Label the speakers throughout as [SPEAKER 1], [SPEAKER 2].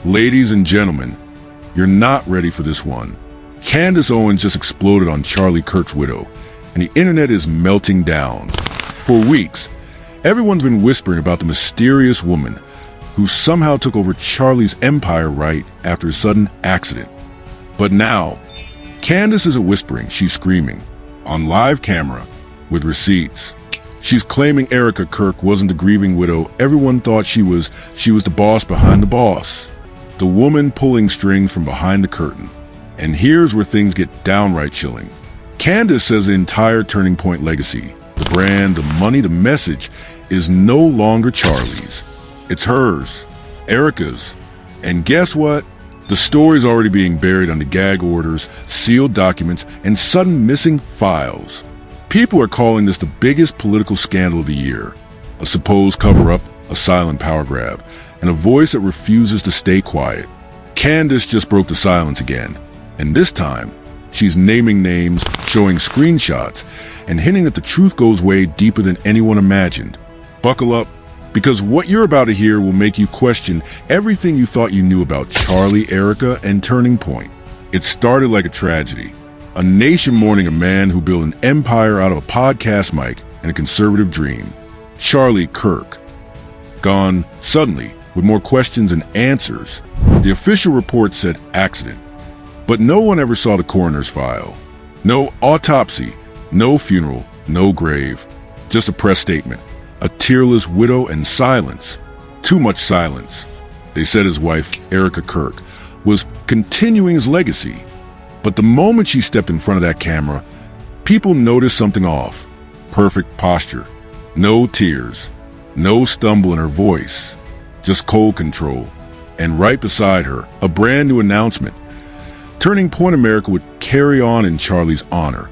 [SPEAKER 1] Ladies and gentlemen, you're not ready for this one. Candace Owens just exploded on Charlie Kirk's widow, and the internet is melting down. For weeks, everyone's been whispering about the mysterious woman who somehow took over Charlie's empire right after a sudden accident. But now, Candace isn't whispering, she's screaming, on live camera, with receipts. She's claiming Erica Kirk wasn't the grieving widow everyone thought she was the boss behind the boss. The woman pulling strings from behind the curtain. And here's where things get downright chilling. Candace says the entire Turning Point legacy, the brand, the money, the message, is no longer Charlie's. It's hers, Erica's. And guess what? The story's already being buried under gag orders, sealed documents, and sudden missing files. People are calling this the biggest political scandal of the year. A supposed cover-up, a silent power grab, and a voice that refuses to stay quiet. Candace just broke the silence again. And this time, she's naming names, showing screenshots, and hinting that the truth goes way deeper than anyone imagined. Buckle up, because what you're about to hear will make you question everything you thought you knew about Charlie, Erica, and Turning Point. It started like a tragedy. A nation mourning a man who built an empire out of a podcast mic and a conservative dream. Charlie Kirk. Gone suddenly, with more questions than answers. The official report said accident. But no one ever saw the coroner's file. No autopsy, no funeral, no grave. Just a press statement. A tearless widow and silence. Too much silence. They said his wife, Erica Kirk, was continuing his legacy. But the moment she stepped in front of that camera, people noticed something off. Perfect posture. No tears. No stumble in her voice. Just cold control. And right beside her, a brand new announcement. Turning Point America would carry on in Charlie's honor,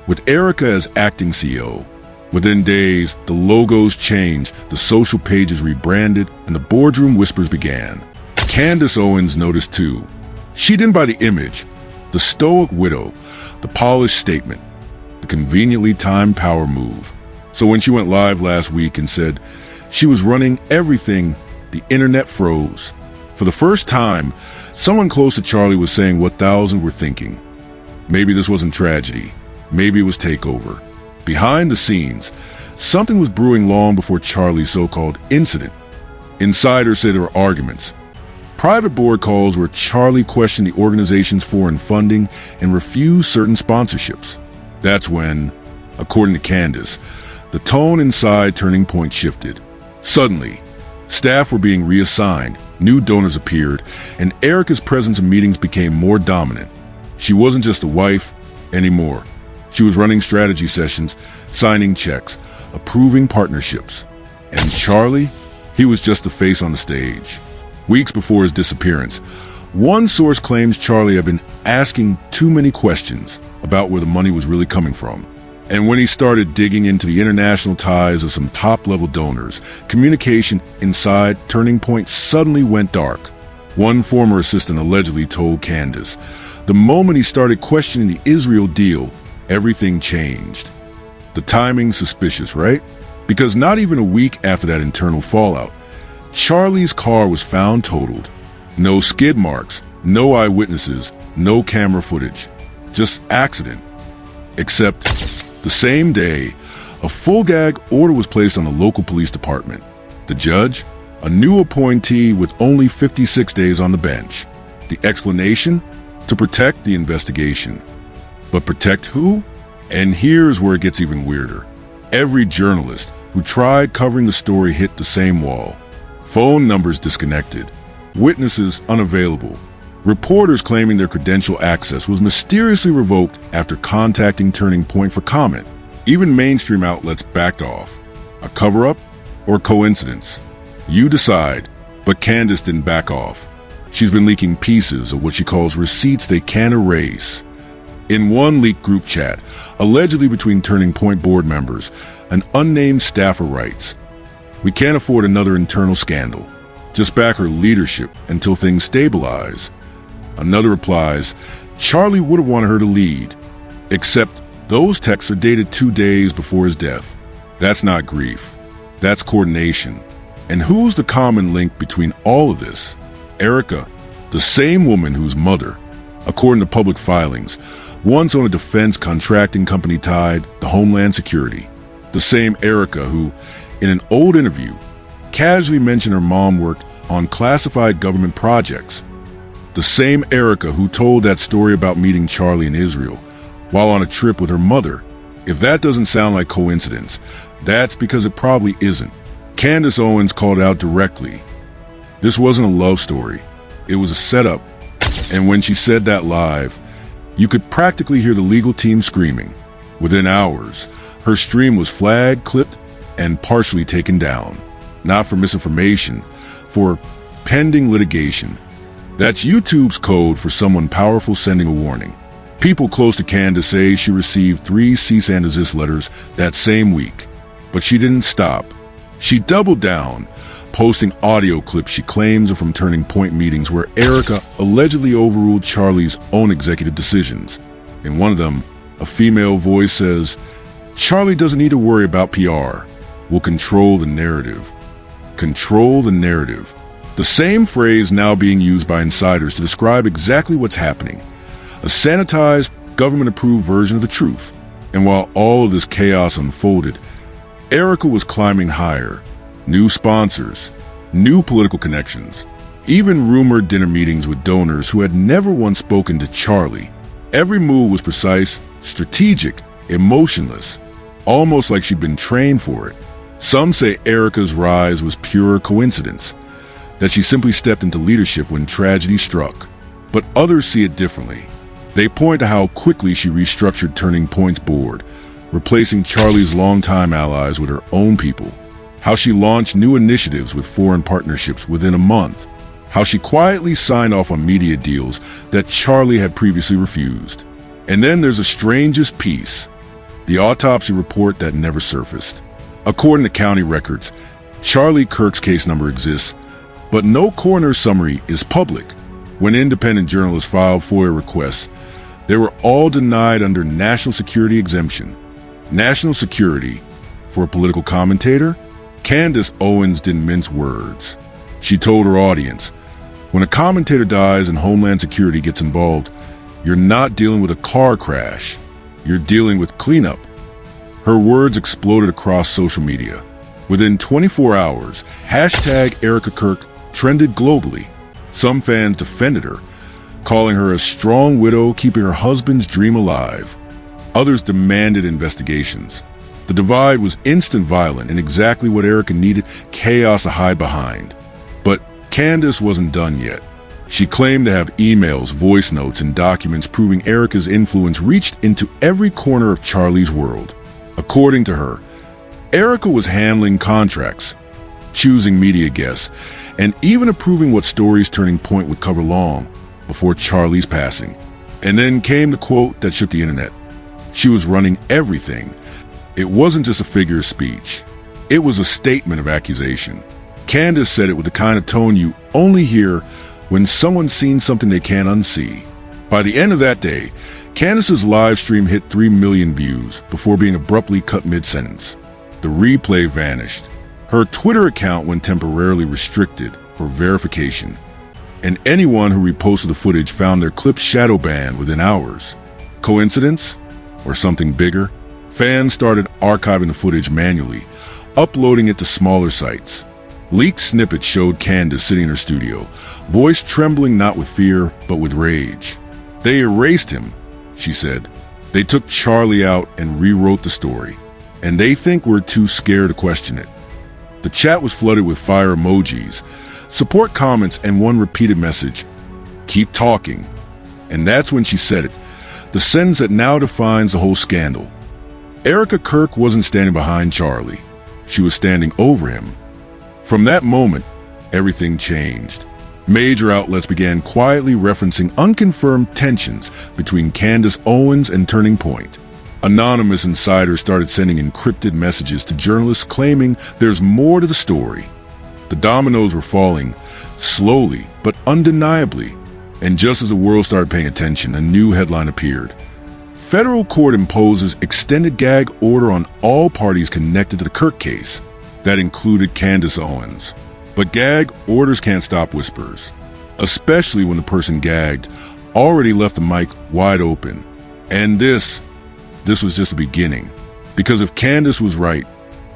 [SPEAKER 1] with Erica as acting CEO. Within days, the logos changed, the social pages rebranded, and the boardroom whispers began. Candace Owens noticed too. She didn't buy the image, the stoic widow, the polished statement, the conveniently timed power move. So when she went live last week and said she was running everything, the internet froze. For the first time, someone close to Charlie was saying what thousands were thinking. Maybe this wasn't tragedy. Maybe it was takeover. Behind the scenes, something was brewing long before Charlie's so-called incident. Insiders say there were arguments. Private board calls where Charlie questioned the organization's foreign funding and refused certain sponsorships. That's when, according to Candace, the tone inside Turning Point shifted. Suddenly, staff were being reassigned, new donors appeared, and Erica's presence in meetings became more dominant. She wasn't just a wife anymore. She was running strategy sessions, signing checks, approving partnerships. And Charlie, he was just the face on the stage. Weeks before his disappearance, one source claims Charlie had been asking too many questions about where the money was really coming from. And when he started digging into the international ties of some top-level donors, communication inside Turning Point suddenly went dark. One former assistant allegedly told Candace, the moment he started questioning the Israel deal, everything changed. The timing's suspicious, right? Because not even a week after that internal fallout, Charlie's car was found totaled. No skid marks, no eyewitnesses, no camera footage. Just accident. Except the same day, a full gag order was placed on the local police department. The judge, a new appointee with only 56 days on the bench. The explanation? To protect the investigation. But protect who? And here's where it gets even weirder. Every journalist who tried covering the story hit the same wall. Phone numbers disconnected. Witnesses unavailable. Reporters claiming their credential access was mysteriously revoked after contacting Turning Point for comment. Even mainstream outlets backed off. A cover-up or coincidence? You decide, but Candace didn't back off. She's been leaking pieces of what she calls receipts they can't erase. In one leaked group chat, allegedly between Turning Point board members, an unnamed staffer writes, "We can't afford another internal scandal. Just back her leadership until things stabilize." Another replies, "Charlie would have wanted her to lead." Except those texts are dated 2 days before his death. That's not grief. That's coordination. And who's the common link between all of this? Erica, The same woman whose mother, according to public filings, once owned a defense contracting company tied to Homeland Security. The same Erica who, in an old interview, casually mentioned her mom worked on classified government projects. The same Erica who told that story about meeting Charlie in Israel while on a trip with her mother. If that doesn't sound like coincidence, that's because it probably isn't. Candace Owens called out directly. This wasn't a love story. It was a setup. And when she said that live, you could practically hear the legal team screaming. Within hours, her stream was flagged, clipped, and partially taken down. Not for misinformation, for pending litigation. That's YouTube's code for someone powerful sending a warning. People close to Candace say she received 3 cease and desist letters that same week. But she didn't stop. She doubled down, posting audio clips she claims are from Turning Point meetings where Erica allegedly overruled Charlie's own executive decisions. In one of them, a female voice says, "Charlie doesn't need to worry about PR. We'll control the narrative." Control the narrative. The same phrase now being used by insiders to describe exactly what's happening. A sanitized, government-approved version of the truth. And while all of this chaos unfolded, Erica was climbing higher. New sponsors, new political connections, even rumored dinner meetings with donors who had never once spoken to Charlie. Every move was precise, strategic, emotionless, almost like she'd been trained for it. Some say Erica's rise was pure coincidence, that she simply stepped into leadership when tragedy struck. But others see it differently. They point to how quickly she restructured Turning Point's board, replacing Charlie's longtime allies with her own people. How she launched new initiatives with foreign partnerships within a month. How she quietly signed off on media deals that Charlie had previously refused. And then there's the strangest piece, the autopsy report that never surfaced. According to county records, Charlie Kirk's case number exists, but no coroner's summary is public. When independent journalists filed FOIA requests, they were all denied under national security exemption. National security for a political commentator? Candace Owens didn't mince words. She told her audience, when a commentator dies and Homeland Security gets involved, you're not dealing with a car crash. You're dealing with cleanup. Her words exploded across social media. Within 24 hours, #EricaKirk trended globally. Some fans defended her, calling her a strong widow keeping her husband's dream alive. Others demanded investigations. The divide was instant, violent, and exactly what Erica needed, chaos to hide behind. But Candace wasn't done yet. She claimed to have emails, voice notes, and documents proving Erica's influence reached into every corner of Charlie's world. According to her, Erica was handling contracts, choosing media guests, and even approving what stories Turning Point would cover long before Charlie's passing. And then came the quote that shook the internet. She was running everything. It wasn't just a figure of speech. It was a statement of accusation. Candace said it with the kind of tone you only hear when someone's seen something they can't unsee. By the end of that day, Candace's live stream hit 3 million views before being abruptly cut mid-sentence. The replay vanished. Her Twitter account went temporarily restricted for verification. And anyone who reposted the footage found their clips shadow banned within hours. Coincidence? Or something bigger? Fans started archiving the footage manually, uploading it to smaller sites. Leaked snippets showed Candace sitting in her studio, voice trembling not with fear, but with rage. They erased him, she said. They took Charlie out and rewrote the story. And they think we're too scared to question it. The chat was flooded with fire emojis, support comments, and one repeated message, "Keep talking." And that's when she said it, the sentence that now defines the whole scandal. Erica Kirk wasn't standing behind Charlie. She was standing over him. From that moment, everything changed. Major outlets began quietly referencing unconfirmed tensions between Candace Owens and Turning Point. Anonymous insiders started sending encrypted messages to journalists claiming there's more to the story. The dominoes were falling, slowly but undeniably. And just as the world started paying attention, a new headline appeared. Federal court imposes extended gag order on all parties connected to the Kirk case. That included Candace Owens. But gag orders can't stop whispers. especially when the person gagged already left the mic wide open. And this was just the beginning. Because if Candace was right,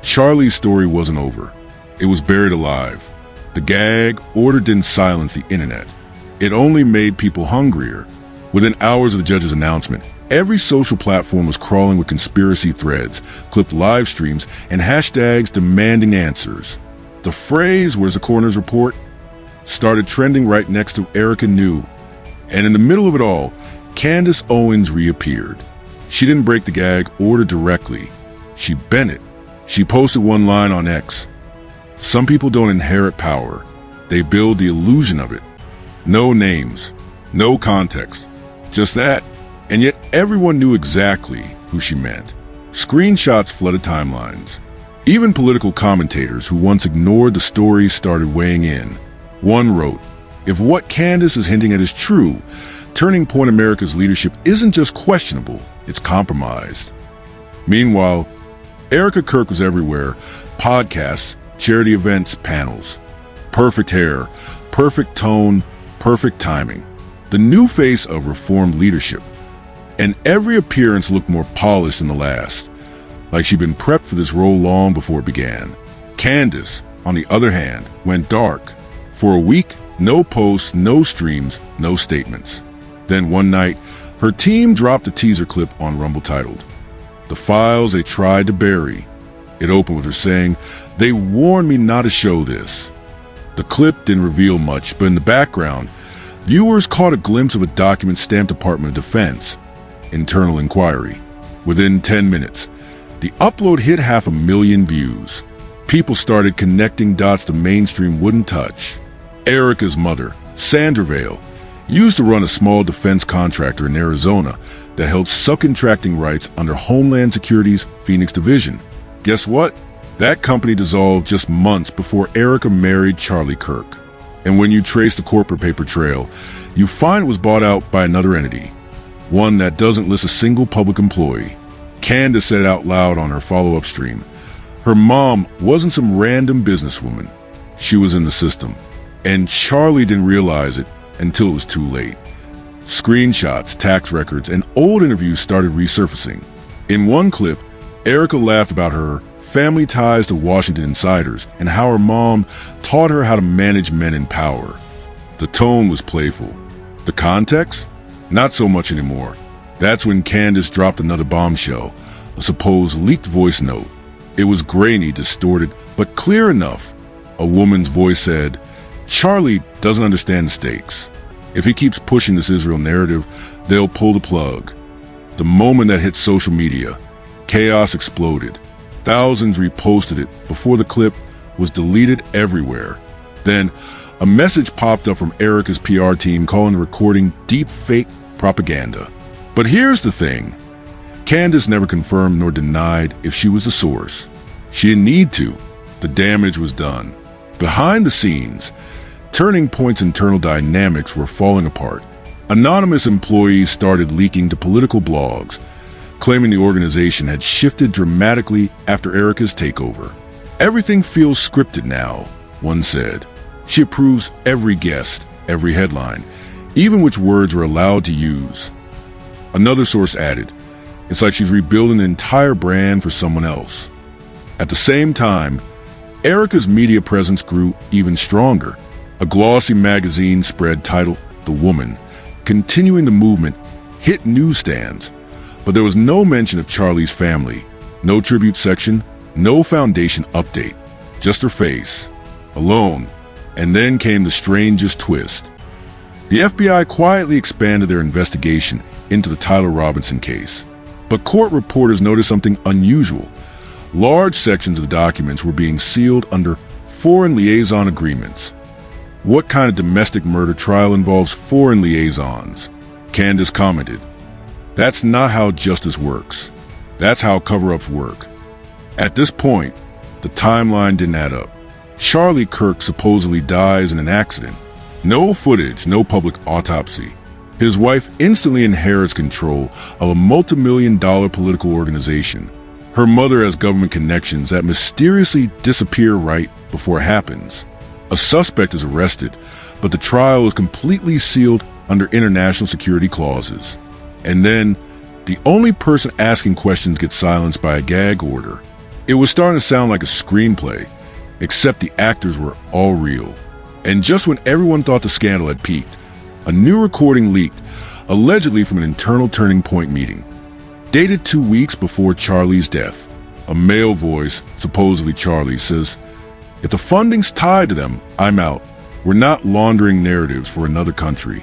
[SPEAKER 1] Charlie's story wasn't over. It was buried alive. The gag order didn't silence the internet. It only made people hungrier. Within hours of the judge's announcement, every social platform was crawling with conspiracy threads, clipped live streams, and hashtags demanding answers. The phrase, "Where's the coroner's report?" started trending right next to Erica New. And in the middle of it all, Candace Owens reappeared. She didn't break the gag order directly. She bent it. She posted one line on X. "Some people don't inherit power. They build the illusion of it." No names, no context, just that. And yet everyone knew exactly who she meant. Screenshots flooded timelines. Even political commentators who once ignored the story started weighing in. One wrote, "If what Candace is hinting at is true, Turning Point America's leadership isn't just questionable, it's compromised." Meanwhile, Erica Kirk was everywhere. Podcasts, charity events, panels. Perfect hair, perfect tone, perfect timing. The new face of reformed leadership. And every appearance looked more polished than the last, like she'd been prepped for this role long before it began. Candace, on the other hand, went dark. For a week, no posts, no streams, no statements. Then one night, her team dropped a teaser clip on Rumble titled, "The Files They Tried to Bury." It opened with her saying, "They warned me not to show this." The clip didn't reveal much, but in the background, viewers caught a glimpse of a document stamped Department of Defense, Internal Inquiry. Within 10 minutes, the upload hit 500,000 views. People started connecting dots the mainstream wouldn't touch. Erica's mother, Sandra Vale, used to run a small defense contractor in Arizona that held subcontracting rights under Homeland Security's Phoenix Division. Guess what? That company dissolved just months before Erica married Charlie Kirk. And when you trace the corporate paper trail, you find it was bought out by another entity, one that doesn't list a single public employee. Candace said it out loud on her follow-up stream. Her mom wasn't some random businesswoman. She was in the system. And Charlie didn't realize it until it was too late. Screenshots, tax records, and old interviews started resurfacing. In one clip, Erica laughed about her family ties to Washington insiders and how her mom taught her how to manage men in power. The tone was playful. The context? Not so much anymore. That's when Candace dropped another bombshell, a supposed leaked voice note. It was grainy, distorted, but clear enough. A woman's voice said, "Charlie doesn't understand the stakes. If he keeps pushing this Israel narrative, they'll pull the plug." The moment that hit social media, chaos exploded. Thousands reposted it before the clip was deleted everywhere. Then, a message popped up from Erica's PR team calling the recording deep fake propaganda. But here's the thing. Candace never confirmed nor denied if she was the source. She didn't need to. The damage was done. Behind the scenes, Turning Point's internal dynamics were falling apart. Anonymous employees started leaking to political blogs, claiming the organization had shifted dramatically after Erica's takeover. "Everything feels scripted now," one said. She approves every guest, every headline, even which words were allowed to use. Another source added, "It's like she's rebuilding the entire brand for someone else." At the same time, Erica's media presence grew even stronger. A glossy magazine spread titled The Woman, continuing the movement, hit newsstands. But there was no mention of Charlie's family, no tribute section, no foundation update, just her face, alone. And then came the strangest twist. The FBI quietly expanded their investigation into the Tyler Robinson case. But court reporters noticed something unusual. Large sections of the documents were being sealed under foreign liaison agreements. What kind of domestic murder trial involves foreign liaisons? Candace commented, "That's not how justice works. That's how cover-ups work." At this point, the timeline didn't add up. Charlie Kirk supposedly dies in an accident. No footage, no public autopsy. His wife instantly inherits control of a multi-million-dollar political organization. Her mother has government connections that mysteriously disappear right before it happens. A suspect is arrested, but the trial is completely sealed under international security clauses. And then, the only person asking questions gets silenced by a gag order. It was starting to sound like a screenplay, except the actors were all real. And just when everyone thought the scandal had peaked, a new recording leaked, allegedly from an internal Turning Point meeting. Dated 2 weeks before Charlie's death, a male voice, supposedly Charlie, says, "If the funding's tied to them, I'm out. We're not laundering narratives for another country."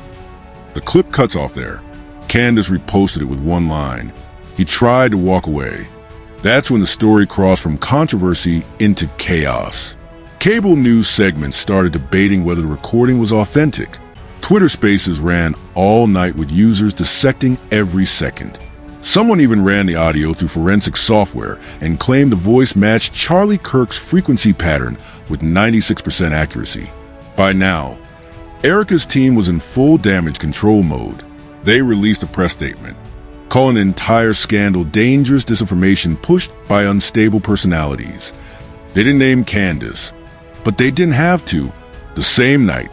[SPEAKER 1] The clip cuts off there. Candace reposted it with one line. He tried to walk away. That's when the story crossed from controversy into chaos. Cable news segments started debating whether the recording was authentic. Twitter Spaces ran all night with users dissecting every second. Someone even ran the audio through forensic software and claimed the voice matched Charlie Kirk's frequency pattern with 96% accuracy. By now, Erica's team was in full damage control mode. They released a press statement, calling the entire scandal dangerous disinformation pushed by unstable personalities. They didn't name Candace, but they didn't have to. The same night,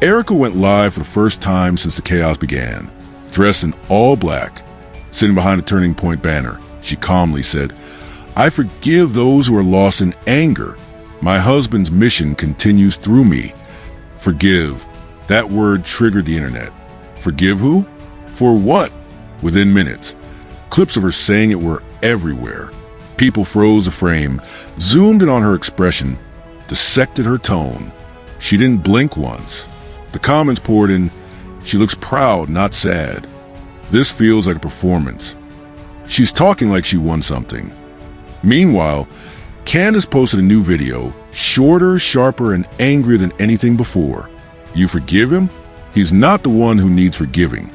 [SPEAKER 1] Erica went live for the first time since the chaos began. Dressed in all black, sitting behind a Turning Point banner, she calmly said, "I forgive those who are lost in anger. My husband's mission continues through me." Forgive. That word triggered the internet. Forgive who? For what? Within minutes, clips of her saying it were everywhere. People froze the frame, zoomed in on her expression, dissected her tone. She didn't blink once. The comments poured in, "She looks proud, not sad. This feels like a performance. She's talking like she won something." Meanwhile, Candace posted a new video, shorter, sharper, and angrier than anything before. "You forgive him? He's not the one who needs forgiving,"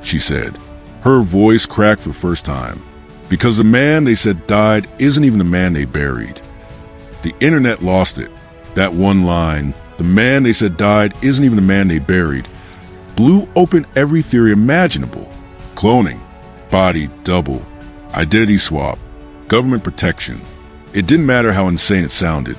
[SPEAKER 1] she said. Her voice cracked for the first time. Because the man they said died isn't even the man they buried. The internet lost it. That one line, "The man they said died isn't even the man they buried," blew open every theory imaginable. Cloning, body double, identity swap, government protection. It didn't matter how insane it sounded.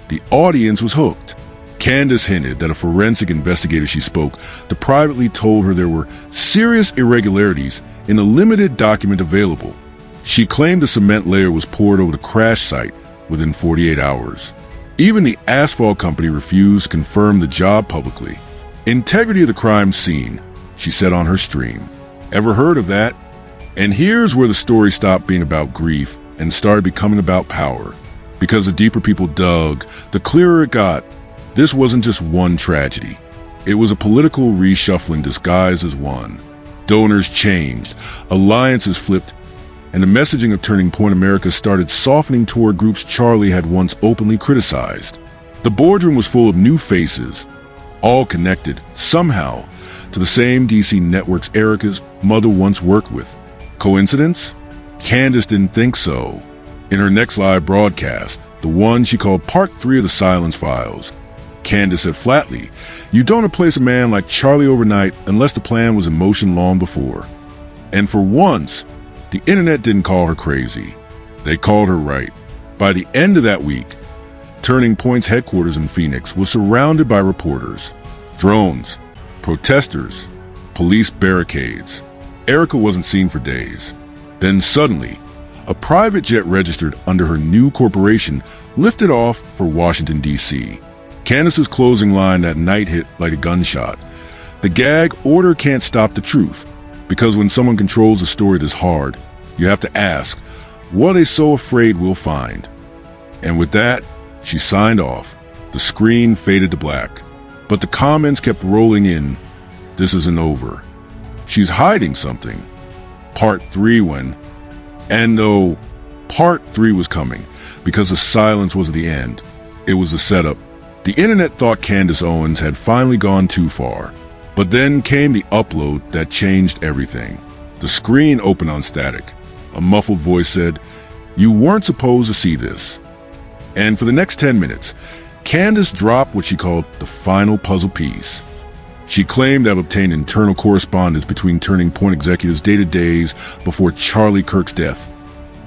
[SPEAKER 1] The audience was hooked. Candace hinted that a forensic investigator she spoke to privately told her there were serious irregularities in a limited document available. She claimed the cement layer was poured over the crash site within 48 hours. Even the asphalt company refused to confirm the job publicly. "Integrity of the crime scene," she said on her stream. Ever heard of that? And here's where the story stopped being about grief and started becoming about power. Because the deeper people dug, the clearer it got. This wasn't just one tragedy. It was a political reshuffling disguised as one. Donors changed, alliances flipped, and the messaging of Turning Point America started softening toward groups Charlie had once openly criticized. The boardroom was full of new faces, all connected, somehow, to the same DC networks Erica's mother once worked with. Coincidence? Candace didn't think so. In her next live broadcast, the one she called Part 3 of the Silence Files, Candace said flatly, "You don't replace a man like Charlie overnight unless the plan was in motion long before." And for once, the internet didn't call her crazy. They called her right. By the end of that week, Turning Point's headquarters in Phoenix was surrounded by reporters, drones, protesters, police barricades. Erica wasn't seen for days. Then suddenly, a private jet registered under her new corporation lifted off for Washington, D.C. Candace's closing line that night hit like a gunshot. The gag order can't stop the truth, because when someone controls a story this hard, you have to ask, what are they so afraid we'll find? And with that, she signed off. The screen faded to black, but the comments kept rolling in. This isn't over. She's hiding something. Part 3 when... And no, Part 3 was coming, because the silence wasn't the end. It was the setup. The internet thought Candace Owens had finally gone too far. But then came the upload that changed everything. The screen opened on static. A muffled voice said, "You weren't supposed to see this." And for the next 10 minutes, Candace dropped what she called the final puzzle piece. She claimed to have obtained internal correspondence between Turning Point executives dated days before Charlie Kirk's death.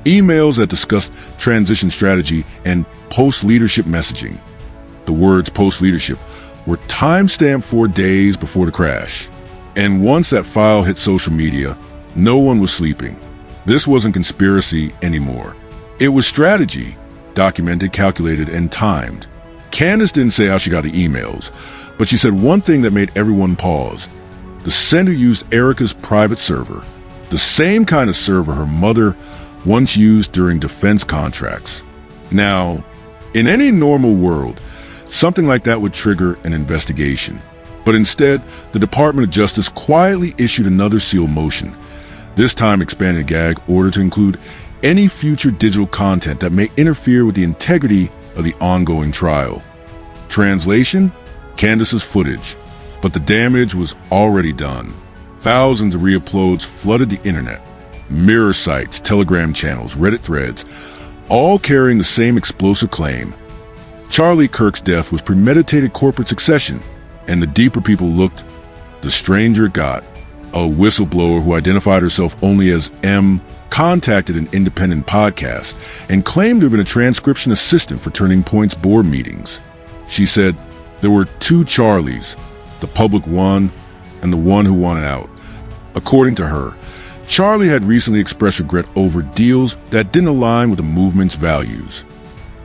[SPEAKER 1] Emails that discussed transition strategy and post-leadership messaging. The words post-leadership were timestamped 4 days before the crash. And once that file hit social media, no one was sleeping. This wasn't conspiracy anymore. It was strategy, documented, calculated, and timed. Candace didn't say how she got the emails, but she said one thing that made everyone pause. The sender used Erica's private server, the same kind of server her mother once used during defense contracts. Now, in any normal world, something like that would trigger an investigation. But instead, the Department of Justice quietly issued another seal motion, this time expanding the gag order to include any future digital content that may interfere with the integrity of the ongoing trial. Translation: Candace's footage. But the damage was already done. Thousands of reuploads flooded the internet. Mirror sites, Telegram channels, Reddit threads, all carrying the same explosive claim. Charlie Kirk's death was premeditated corporate succession, and the deeper people looked, the stranger it got. A whistleblower who identified herself only as M contacted an independent podcast and claimed to have been a transcription assistant for Turning Point's board meetings. She said there were 2 Charlies, the public one and the one who wanted out. According to her, Charlie had recently expressed regret over deals that didn't align with the movement's values.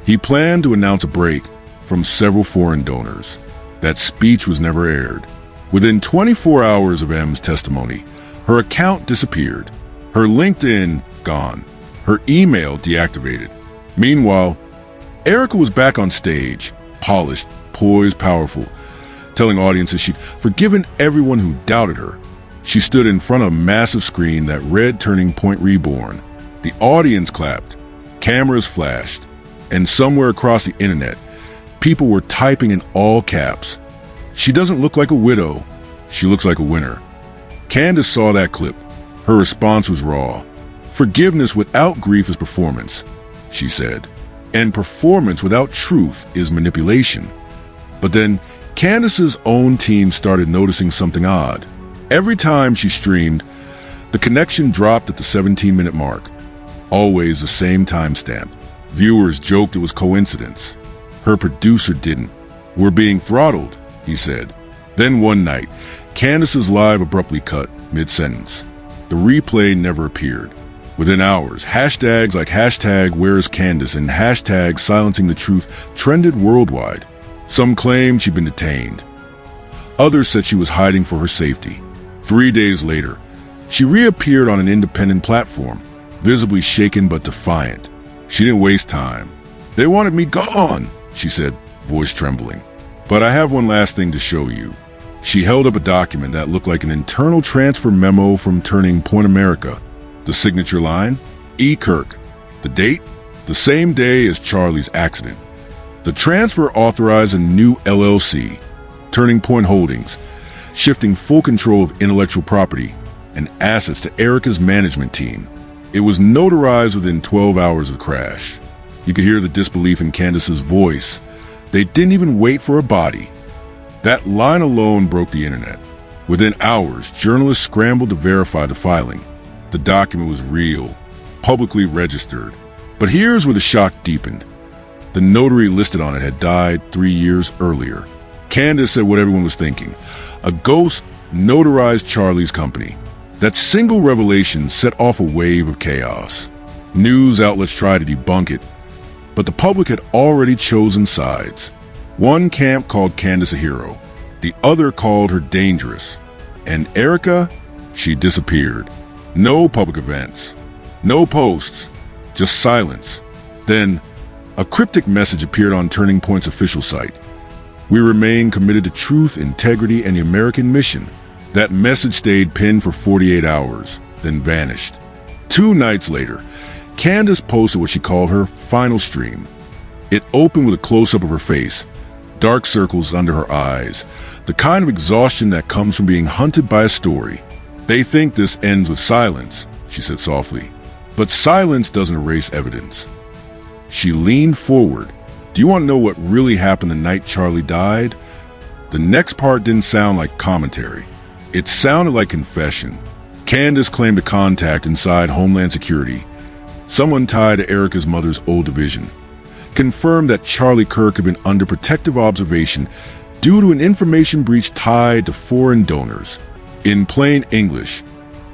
[SPEAKER 1] He planned to announce a break from several foreign donors. That speech was never aired. Within 24 hours of M's testimony, her account disappeared. Her LinkedIn gone. Her email deactivated. Meanwhile, Erica was back on stage, polished, poised, powerful, telling audiences she'd forgiven everyone who doubted her. She stood in front of a massive screen that read Turning Point Reborn. The audience clapped, cameras flashed, and somewhere across the internet, people were typing in all caps, "She doesn't look like a widow, she looks like a winner." Candace saw that clip. Her response was raw. "Forgiveness without grief is performance," she said. "And performance without truth is manipulation." But then Candace's own team started noticing something odd. Every time she streamed, the connection dropped at the 17-minute mark. Always the same timestamp. Viewers joked it was coincidence. Her producer didn't. "We're being throttled," he said. Then one night, Candace's live abruptly cut mid-sentence. The replay never appeared. Within hours, hashtags like #WhereIsCandace and #Silencing the Truth trended worldwide. Some claimed she'd been detained. Others said she was hiding for her safety. 3 days later, she reappeared on an independent platform, visibly shaken but defiant. She didn't waste time. "They wanted me gone," she said, voice trembling. "But I have one last thing to show you." She held up a document that looked like an internal transfer memo from Turning Point America. The signature line, E. Kirk. The date, the same day as Charlie's accident. The transfer authorized a new LLC, Turning Point Holdings, shifting full control of intellectual property and assets to Erica's management team. It was notarized within 12 hours of the crash. You could hear the disbelief in Candace's voice. They didn't even wait for a body. That line alone broke the internet. Within hours, journalists scrambled to verify the filing. The document was real, publicly registered. But here's where the shock deepened. The notary listed on it had died 3 years earlier. Candace said what everyone was thinking. A ghost notarized Charlie's company. That single revelation set off a wave of chaos. News outlets tried to debunk it, but the public had already chosen sides. One camp called Candace a hero. The other called her dangerous. And Erica, she disappeared. No public events. No posts. Just silence. Then, a cryptic message appeared on Turning Point's official site. "We remain committed to truth, integrity, and the American mission." That message stayed pinned for 48 hours, then vanished. 2 nights later, Candace posted what she called her final stream. It opened with a close-up of her face, dark circles under her eyes, the kind of exhaustion that comes from being hunted by a story. "They think this ends with silence," she said softly. "But silence doesn't erase evidence." She leaned forward. "Do you want to know what really happened the night Charlie died?" The next part didn't sound like commentary. It sounded like confession. Candace claimed a contact inside Homeland Security, someone tied to Erica's mother's old division, confirmed that Charlie Kirk had been under protective observation due to an information breach tied to foreign donors. In plain English,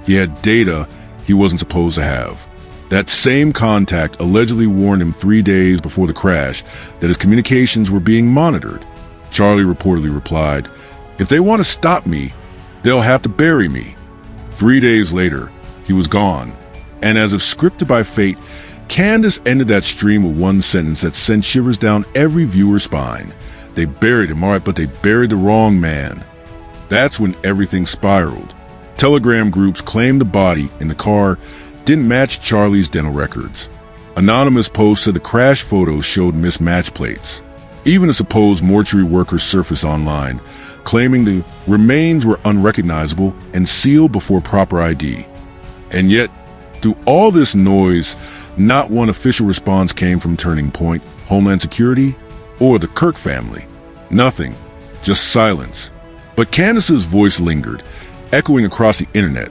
[SPEAKER 1] he had data he wasn't supposed to have. That same contact allegedly warned him 3 days before the crash that his communications were being monitored. Charlie reportedly replied, "If they want to stop me, they'll have to bury me." 3 days later, he was gone. And as if scripted by fate, Candace ended that stream with one sentence that sent shivers down every viewer's spine. They buried him, all right, but they buried the wrong man. That's when everything spiraled. Telegram groups claimed the body in the car didn't match Charlie's dental records. Anonymous posts said the crash photos showed mismatched plates. Even a supposed mortuary worker surfaced online, claiming the remains were unrecognizable and sealed before proper ID. And yet, through all this noise, not one official response came from Turning Point, Homeland Security, or the Kirk family. Nothing, just silence. But Candace's voice lingered, echoing across the internet,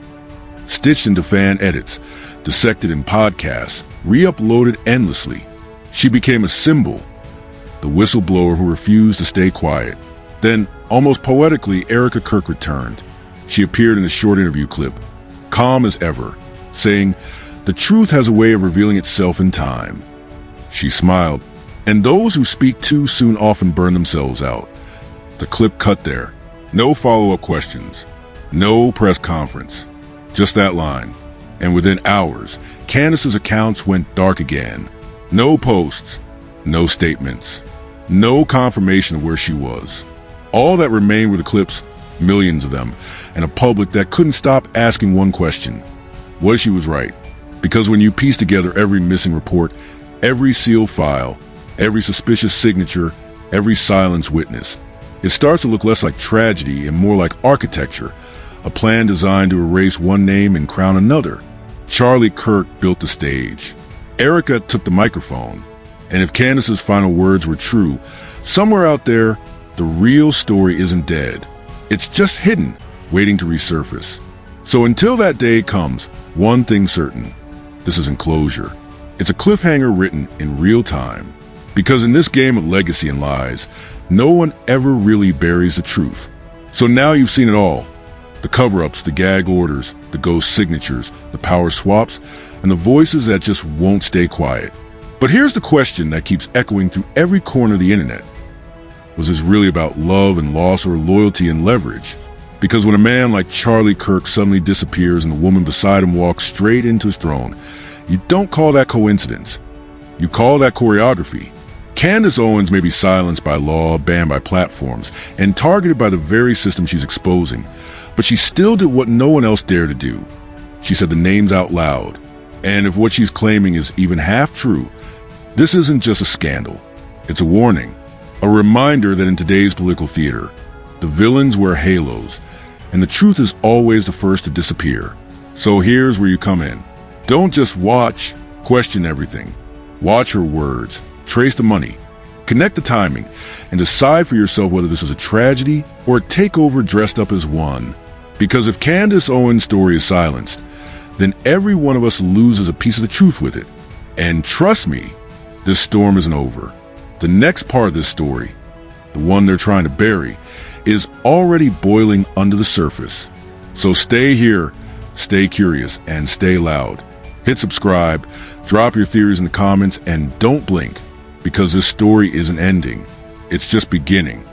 [SPEAKER 1] stitched into fan edits, dissected in podcasts, re-uploaded endlessly. She became a symbol, the whistleblower who refused to stay quiet. Then, almost poetically, Erica Kirk returned. She appeared in a short interview clip, calm as ever, saying, "The truth has a way of revealing itself in time." She smiled, and those who speak too soon often burn themselves out. The clip cut there. No follow-up questions. No press conference. Just that line. And within hours, Candace's accounts went dark again. No posts. No statements. No confirmation of where she was. All that remained were the clips, millions of them, and a public that couldn't stop asking one question. Was she was right? Because when you piece together every missing report, every sealed file, every suspicious signature, every silenced witness, it starts to look less like tragedy and more like architecture, a plan designed to erase one name and crown another. Charlie Kirk built the stage. Erica took the microphone. And if Candace's final words were true, somewhere out there, the real story isn't dead. It's just hidden, waiting to resurface. So until that day comes, one thing's certain. This isn't closure. It's a cliffhanger written in real time. Because in this game of legacy and lies, no one ever really buries the truth. So now you've seen it all. The cover-ups, the gag orders, the ghost signatures, the power swaps, and the voices that just won't stay quiet. But here's the question that keeps echoing through every corner of the internet. Was this really about love and loss or loyalty and leverage? Because when a man like Charlie Kirk suddenly disappears and the woman beside him walks straight into his throne, you don't call that coincidence. You call that choreography. Candace Owens may be silenced by law, banned by platforms, and targeted by the very system she's exposing, but she still did what no one else dared to do. She said the names out loud. And if what she's claiming is even half true, this isn't just a scandal. It's a warning. A reminder that in today's political theater, the villains wear halos, and the truth is always the first to disappear. So here's where you come in. Don't just watch, question everything. Watch her words, trace the money, connect the timing, and decide for yourself whether this is a tragedy or a takeover dressed up as one. Because if Candace Owens' story is silenced, then every one of us loses a piece of the truth with it. And trust me, this storm isn't over. The next part of this story, the one they're trying to bury, is already boiling under the surface. So stay here, stay curious, and stay loud. Hit subscribe, drop your theories in the comments, and don't blink, because this story isn't ending. It's just beginning.